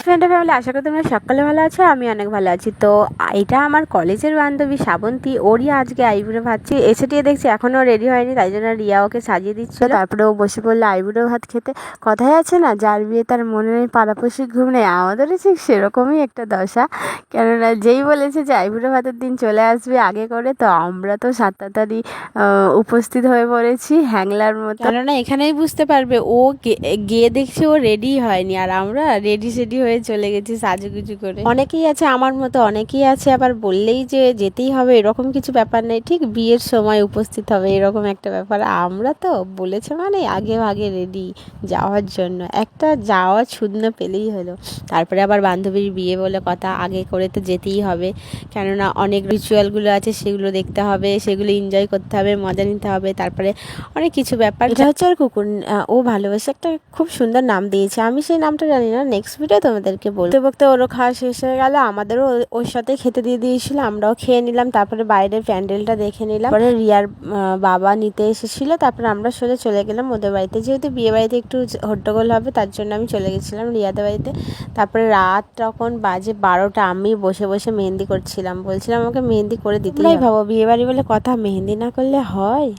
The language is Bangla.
ফ্রেন্ড ফ্যামিলি, আশা করি তোমরা সকালে ভালো আছো। আমি অনেক ভালো আছি। তো এটা আমার কলেজের বান্ধবী শ্রাবন্তী, ওরই আজকে আইবুড়ো ভাত। এসে টিয়ে দেখছি এখনও রেডি হয়নি, তাই জন্য রিয়া ওকে সাজিয়ে দিচ্ছিল। তারপরে ও বসে পড়লো আইবুড়ো ভাত খেতে। কথায় আছে না, যার বিয়ে তার মনে নেই পাড়াপড়শি ঘুম নেই, আমাদেরও ঠিক সেরকমই একটা দশা। কেননা যেই বলেছে যে আইবুড়ো ভাতের দিন চলে আসবে আগে করে, তো আমরা তো 7 তাড়াতাড়ি উপস্থিত হয়ে পড়েছি হ্যাংলার মতো। কেননা এখানেই বুঝতে পারবে ও গিয়ে দেখছি ও রেডি হয়নি, আর আমরা রেডি সেডি হয়ে চলে গেছি সাজুগুজু করে। অনেকেই আছে আমার মতো, অনেকেই আছে আবার বললেই যে যেতেই হবে এরকম কিছু ব্যাপার নেই, ঠিক বিয়ের সময় উপস্থিত হবে এরকম একটা ব্যাপার। আমরা তো বলেছে মানে আগে ভাগে রেডি যাওয়ার জন্য, একটা যাওয়া ছুদ্ন পেলেই হলো। তারপরে আবার বান্ধবীর বিয়ে বলে কথা, আগে করে তো যেতেই হবে, কেননা অনেক রিচুয়ালগুলো আছে সেগুলো দেখতে হবে, সেগুলো এনজয় করতে হবে, মজা নিতে হবে। তারপরে অনেক কিছু ব্যাপার। এটা হচ্ছে আর কুকুর, ও ভালোবেসে একটা খুব সুন্দর নাম দিয়েছে, আমি সেই নামটা জানি না, নেক্সট ভিডিও তোমাদেরকে বলতে বলতে ওরও খাওয়া শেষ হয়ে গেল, আমাদেরও ওর সাথে খেতে দিয়ে দিয়েছিল, আমরাও খেয়ে নিলাম। তারপরে বাইরের প্যান্ডেলটা দেখে নিলাম। তারপরে রিয়ার বাবা নিতে এসেছিল, তারপরে আমরা সোজা চলে গেলাম ওদের বাড়িতে, যেহেতু বিয়ে বাড়িতে একটু হট্টগোল হবে তার জন্য আমি চলে গেছিলাম রিয়াদের বাড়িতে। তারপরে রাত তখন বাজে 12টা, আমি বসে বসে মেহেন্দি করছিলাম, বলছিলাম আমাকে মেহেন্দি করে দিতেই হবে। ভাবো বিয়ে বাড়ি বলে কথা, মেহেন্দি না করলে হয়?